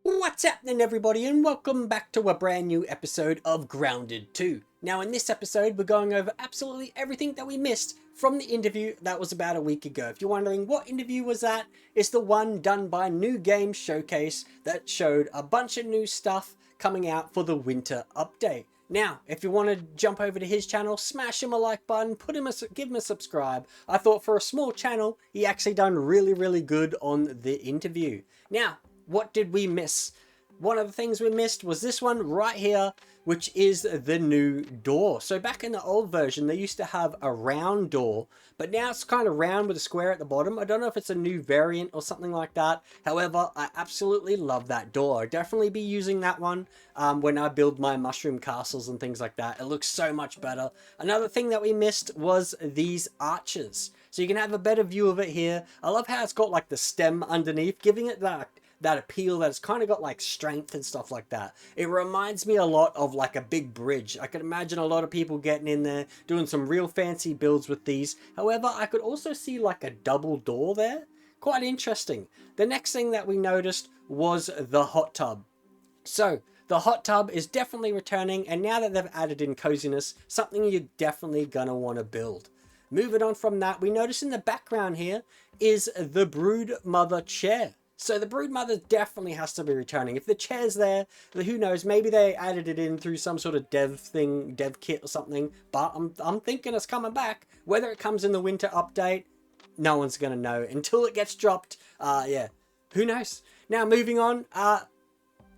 What's happening, everybody, and welcome back to a brand new episode of Grounded 2. Now, in this episode, we're going over absolutely everything that we missed from the interview that was about a week ago. If you're wondering what interview was that, it's the one done by New Game Showcase that showed a bunch of new stuff coming out for the winter update. Now, if you want to jump over to his channel, smash him a like button, give him a subscribe. I thought for a small channel, he actually done really good on the interview. Now, what did we miss? One of the things we missed was this one right here, which is the new door. So back in the old version, they used to have a round door, but now it's kind of round with a square at the bottom. I don't know if it's a new variant or something like that. However, I absolutely love that door. I'll definitely be using that one when I build my mushroom castles and things like that. It looks so much better. Another thing that we missed was these arches. So you can have a better view of it here. I love how it's got like the stem underneath, giving it that appeal that's kind of got like strength and stuff like that. It reminds me a lot of like a big bridge. I could imagine a lot of people getting in there doing some real fancy builds with these. However, I could also see like a double door there. Quite interesting. The next thing that we noticed was the hot tub. So the hot tub is definitely returning, and now that they've added in coziness, something you're definitely gonna want to build. Moving on from that, we notice in the background here is the brood mother chair. So the brood mother definitely has to be returning. If the chair's there, who knows, maybe they added it in through some sort of dev kit or something, but I'm thinking it's coming back. Whether it comes in the winter update, no one's gonna know until it gets dropped. Yeah, who knows. Now moving on,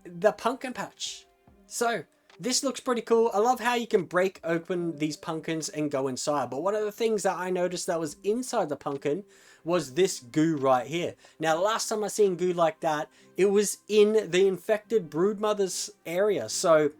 the pumpkin patch. So this looks pretty cool. I love how you can break open these pumpkins and go inside. But one of the things that I noticed that was inside the pumpkin was this goo right here. Now, the last time I seen goo like that, it was in the infected broodmother's area. So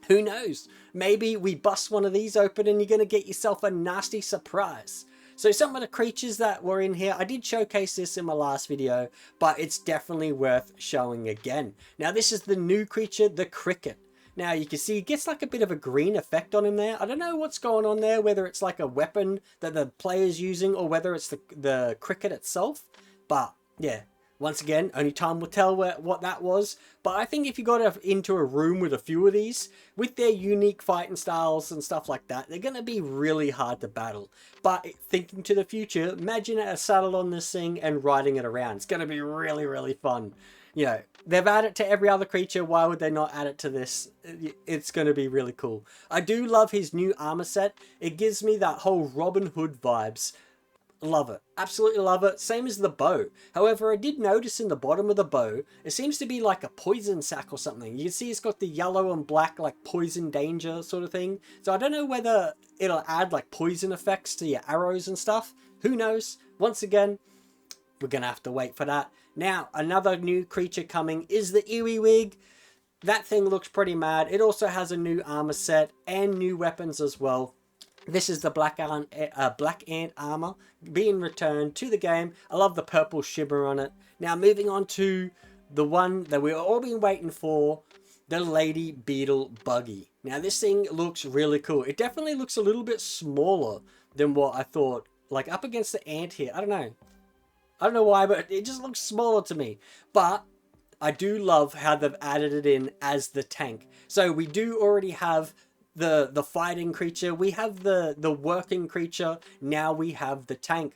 who knows? Maybe we bust one of these open and you're going to get yourself a nasty surprise. So some of the creatures that were in here, I did showcase this in my last video, but it's definitely worth showing again. Now, this is the new creature, the cricket. Now you can see he gets like a bit of a green effect on him there. I don't know what's going on there, whether it's like a weapon that the player's using or whether it's the cricket itself. But yeah, once again, only time will tell what that was. But I think if you got into a room with a few of these, with their unique fighting styles and stuff like that, they're going to be really hard to battle. But thinking to the future, imagine a saddle on this thing and riding it around. It's going to be really fun. You know, they've added it to every other creature. Why would they not add it to this? It's going to be really cool. I do love his new armor set. It gives me that whole Robin Hood vibes. Love it. Absolutely love it. Same as the bow. However, I did notice in the bottom of the bow, it seems to be like a poison sac or something. You can see it's got the yellow and black like poison danger sort of thing. So I don't know whether it'll add like poison effects to your arrows and stuff. Who knows? Once again, we're going to have to wait for that. Now, another new creature coming is the Ewiwig. That thing looks pretty mad. It also has a new armor set and new weapons as well. This is the Black Ant armor being returned to the game. I love the purple shimmer on it. Now, moving on to the one that we've all been waiting for, the Lady Beetle Buggy. Now, this thing looks really cool. It definitely looks a little bit smaller than what I thought. Like, up against the ant here. I don't know why, but it just looks smaller to me. But I do love how they've added it in as the tank. So we do already have the fighting creature. We have the working creature. Now we have the tank.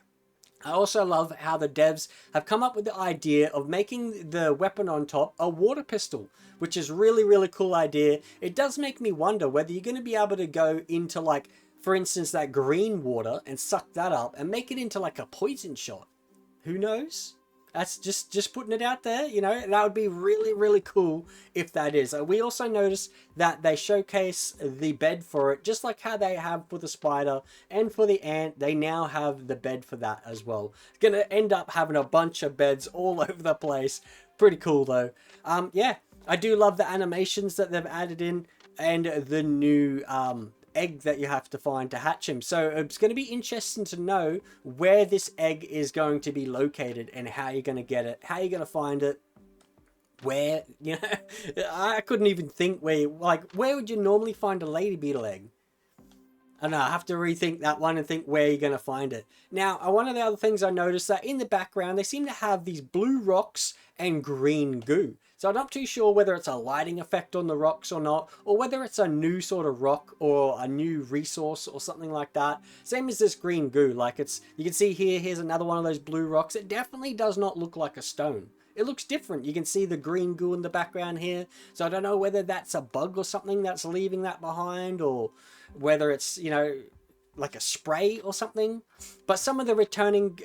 I also love how the devs have come up with the idea of making the weapon on top a water pistol, which is really cool idea. It does make me wonder whether you're going to be able to go into, like, for instance, that green water and suck that up and make it into like a poison shot. Who knows? That's just putting it out there, you know. That would be really cool if that is. We also noticed that they showcase the bed for it, just like how they have for the spider and for the ant. They now have the bed for that as well. Gonna end up having a bunch of beds all over the place. Pretty cool though. Yeah, I do love the animations that they've added in and the new egg that you have to find to hatch him. So it's going to be interesting to know where this egg is going to be located and how you're going to get it, how you're going to find it, where, you know. I couldn't even think where would you normally find a lady beetle egg? I don't know, I have to rethink that one and think where you're going to find it. Now, one of the other things I noticed that in the background, they seem to have these blue rocks and green goo. So I'm not too sure whether it's a lighting effect on the rocks or not, or whether it's a new sort of rock or a new resource or something like that. Same as this green goo, like you can see here, here's another one of those blue rocks. It definitely does not look like a stone. It looks different. You can see the green goo in the background here. So I don't know whether that's a bug or something that's leaving that behind, or whether it's, you know, like a spray or something. But some of the returning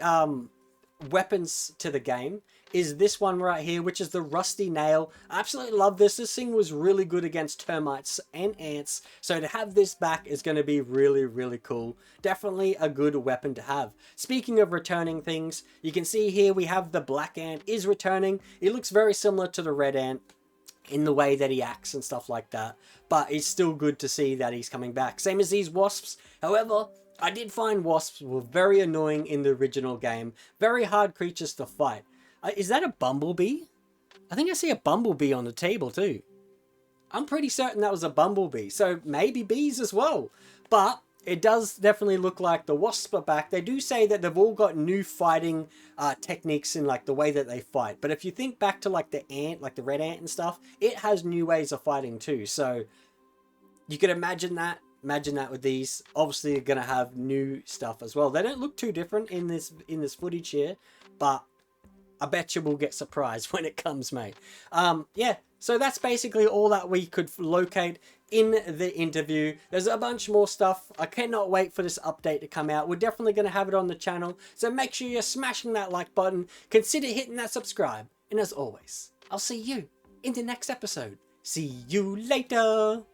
weapons to the game is this one right here, which is the rusty nail. I absolutely love this. This thing was really good against termites and ants, so to have this back is going to be really cool. Definitely a good weapon to have. Speaking of returning things, you can see here we have the black ant is returning. It looks very similar to the red ant in the way that he acts and stuff like that, but it's still good to see that he's coming back. Same as these wasps. However, I did find wasps were very annoying in the original game. Very hard creatures to fight. Is that a bumblebee? I think I see a bumblebee on the table too. I'm pretty certain that was a bumblebee. So maybe bees as well. But it does definitely look like the wasps are back. They do say that they've all got new fighting techniques in like the way that they fight. But if you think back to like the ant, like the red ant and stuff, it has new ways of fighting too. So you could imagine that. Imagine that with these. Obviously, you're going to have new stuff as well. They don't look too different in this footage here, but I bet you we'll get surprised when it comes, mate. Yeah, so that's basically all that we could locate in the interview. There's a bunch more stuff. I cannot wait for this update to come out. We're definitely going to have it on the channel, so make sure you're smashing that like button. Consider hitting that subscribe. And as always, I'll see you in the next episode. See you later!